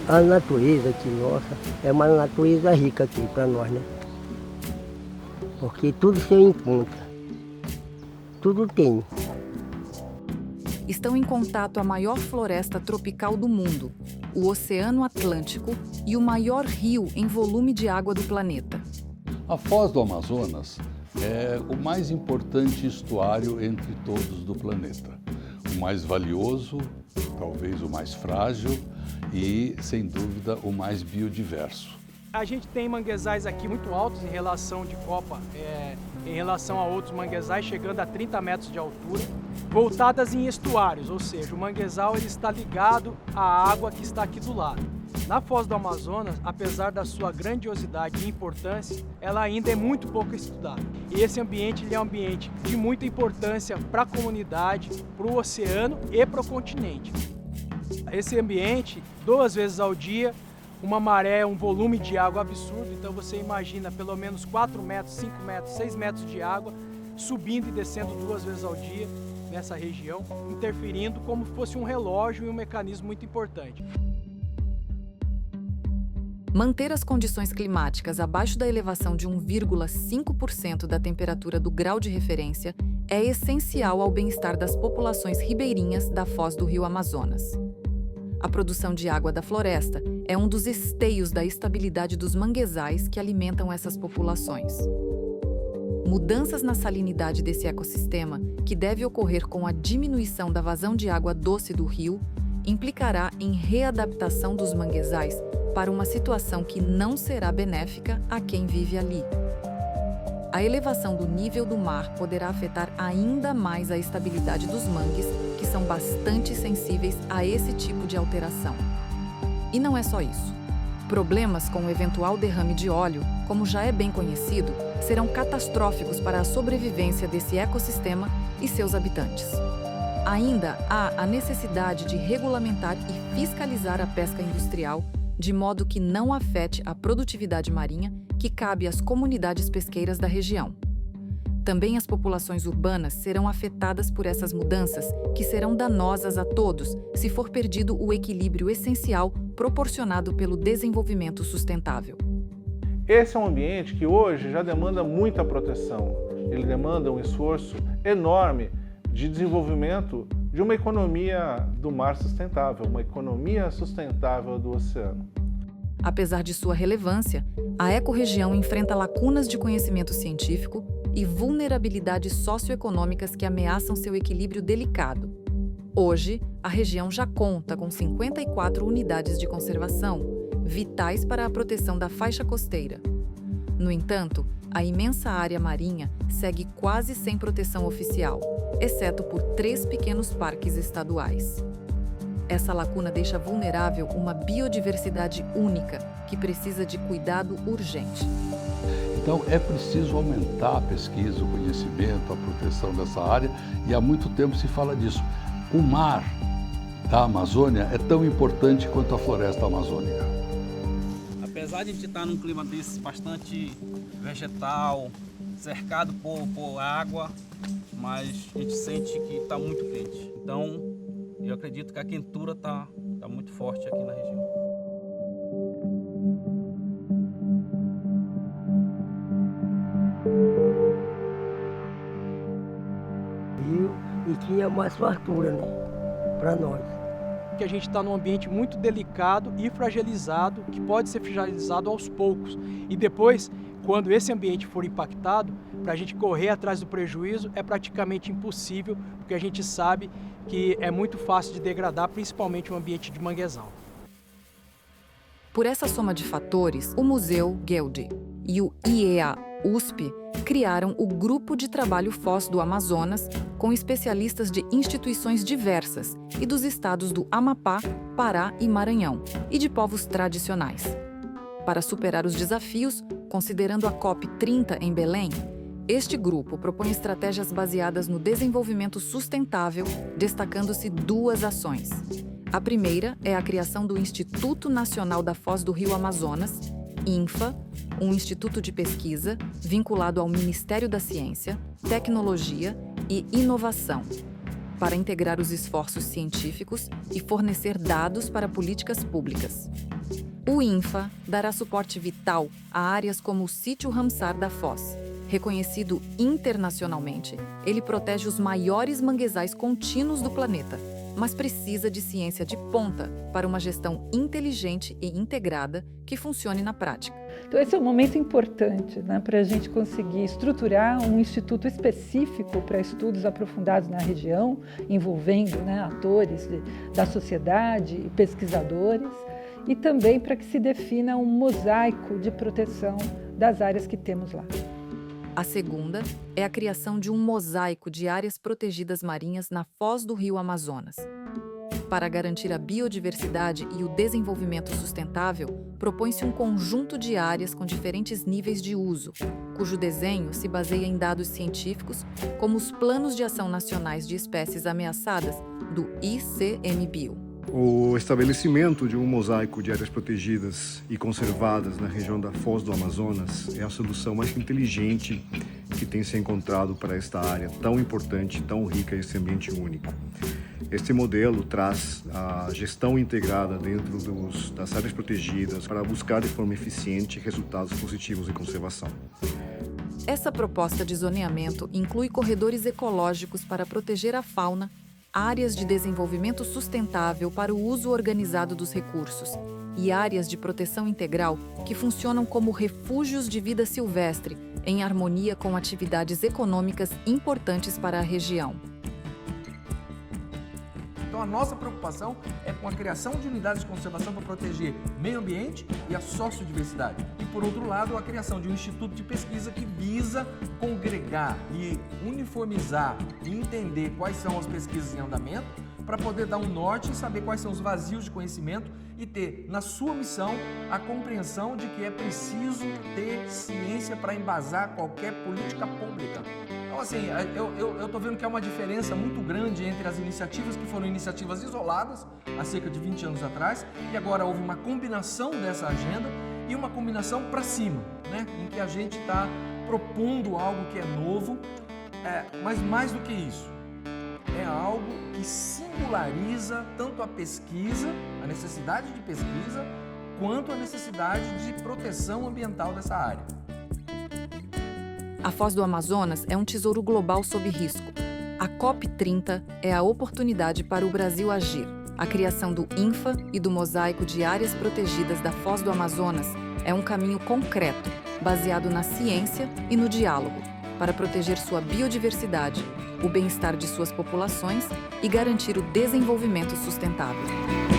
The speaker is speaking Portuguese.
A natureza aqui nossa é uma natureza rica aqui para nós, né? Porque tudo se encontra, tudo tem. Estão em contato a maior floresta tropical do mundo, o Oceano Atlântico e o maior rio em volume de água do planeta. A Foz do Amazonas é o mais importante estuário entre todos do planeta. O mais valioso, talvez o mais frágil e, sem dúvida, o mais biodiverso. A gente tem manguezais aqui muito altos em relação de copa, em relação a outros manguezais, chegando a 30 metros de altura, voltadas em estuários, ou seja, o manguezal ele está ligado à água que está aqui do lado. Na Foz do Amazonas, apesar da sua grandiosidade e importância, ela ainda é muito pouco estudada. E esse ambiente ele é um ambiente de muita importância para a comunidade, para o oceano e para o continente. Esse ambiente, 2 vezes ao dia, uma maré, um volume de água absurdo, então você imagina pelo menos 4 metros, 5 metros, 6 metros de água subindo e descendo 2 vezes ao dia nessa região, interferindo como se fosse um relógio e um mecanismo muito importante. Manter as condições climáticas abaixo da elevação de 1,5% da temperatura do grau de referência é essencial ao bem-estar das populações ribeirinhas da foz do rio Amazonas. A produção de água da floresta é um dos esteios da estabilidade dos manguezais que alimentam essas populações. Mudanças na salinidade desse ecossistema, que deve ocorrer com a diminuição da vazão de água doce do rio, implicará em readaptação dos manguezais para uma situação que não será benéfica a quem vive ali. A elevação do nível do mar poderá afetar ainda mais a estabilidade dos mangues, que são bastante sensíveis a esse tipo de alteração. E não é só isso. Problemas com o eventual derrame de óleo, como já é bem conhecido, serão catastróficos para a sobrevivência desse ecossistema e seus habitantes. Ainda há a necessidade de regulamentar e fiscalizar a pesca industrial, de modo que não afete a produtividade marinha que cabe às comunidades pesqueiras da região. Também as populações urbanas serão afetadas por essas mudanças, que serão danosas a todos se for perdido o equilíbrio essencial proporcionado pelo desenvolvimento sustentável. Esse é um ambiente que hoje já demanda muita proteção. Ele demanda um esforço enorme de desenvolvimento de uma economia do mar sustentável, uma economia sustentável do oceano. Apesar de sua relevância, a ecorregião enfrenta lacunas de conhecimento científico e vulnerabilidades socioeconômicas que ameaçam seu equilíbrio delicado. Hoje, a região já conta com 54 unidades de conservação, vitais para a proteção da faixa costeira. No entanto, a imensa área marinha segue quase sem proteção oficial, exceto por 3 pequenos parques estaduais. Essa lacuna deixa vulnerável uma biodiversidade única, que precisa de cuidado urgente. Então é preciso aumentar a pesquisa, o conhecimento, a proteção dessa área, e há muito tempo se fala disso. O mar da Amazônia é tão importante quanto a floresta amazônica. Apesar de a gente estar num clima desse bastante vegetal, cercado por água, mas a gente sente que está muito quente. Então, eu acredito que a quentura está muito forte aqui na região. E tinha mais fartura, né? Para nós. Que a gente está num ambiente muito delicado e fragilizado, que pode ser fragilizado aos poucos. E depois, quando esse ambiente for impactado, para a gente correr atrás do prejuízo é praticamente impossível, porque a gente sabe que é muito fácil de degradar, principalmente o ambiente de manguezal. Por essa soma de fatores, o Museu Gueldi e o IEA USP criaram o Grupo de Trabalho Foz do Amazonas, com especialistas de instituições diversas e dos estados do Amapá, Pará e Maranhão, e de povos tradicionais. Para superar os desafios, considerando a COP30 em Belém, este grupo propõe estratégias baseadas no desenvolvimento sustentável, destacando-se 2 ações. A primeira é a criação do Instituto Nacional da Foz do Rio Amazonas, INFA, um instituto de pesquisa vinculado ao Ministério da Ciência, Tecnologia e Inovação. para integrar os esforços científicos e fornecer dados para políticas públicas. O INFA dará suporte vital a áreas como o Sítio Ramsar da Foz. Reconhecido internacionalmente, ele protege os maiores manguezais contínuos do planeta, mas precisa de ciência de ponta para uma gestão inteligente e integrada que funcione na prática. Então esse é um momento importante, né, para a gente conseguir estruturar um instituto específico para estudos aprofundados na região, envolvendo, né, atores da sociedade e pesquisadores, e também para que se defina um mosaico de proteção das áreas que temos lá. A segunda é a criação de um mosaico de áreas protegidas marinhas na foz do Rio Amazonas. Para garantir a biodiversidade e o desenvolvimento sustentável, propõe-se um conjunto de áreas com diferentes níveis de uso, cujo desenho se baseia em dados científicos, como os Planos de Ação Nacionais de Espécies Ameaçadas, do ICMBio. O estabelecimento de um mosaico de áreas protegidas e conservadas na região da Foz do Amazonas é a solução mais inteligente que tem se encontrado para esta área tão importante, tão rica, esse ambiente único. Este modelo traz a gestão integrada dentro das áreas protegidas para buscar de forma eficiente resultados positivos de conservação. Essa proposta de zoneamento inclui corredores ecológicos para proteger a fauna, áreas de desenvolvimento sustentável para o uso organizado dos recursos e áreas de proteção integral que funcionam como refúgios de vida silvestre, em harmonia com atividades econômicas importantes para a região. Então a nossa preocupação é com a criação de unidades de conservação para proteger meio ambiente e a sociodiversidade. E por outro lado, a criação de um instituto de pesquisa que visa congregar e uniformizar e entender quais são as pesquisas em andamento para poder dar um norte e saber quais são os vazios de conhecimento e ter na sua missão a compreensão de que é preciso ter ciência para embasar qualquer política pública. Então, assim, eu estou vendo que há uma diferença muito grande entre as iniciativas que foram iniciativas isoladas há cerca de 20 anos atrás e agora houve uma combinação dessa agenda e uma combinação para cima, né? Em que a gente está propondo algo que é novo, mas mais do que isso, é algo que singulariza tanto a pesquisa, a necessidade de pesquisa, quanto a necessidade de proteção ambiental dessa área. A Foz do Amazonas é um tesouro global sob risco. A COP30 é a oportunidade para o Brasil agir. A criação do INFA e do mosaico de áreas protegidas da Foz do Amazonas é um caminho concreto, baseado na ciência e no diálogo, para proteger sua biodiversidade, o bem-estar de suas populações e garantir o desenvolvimento sustentável.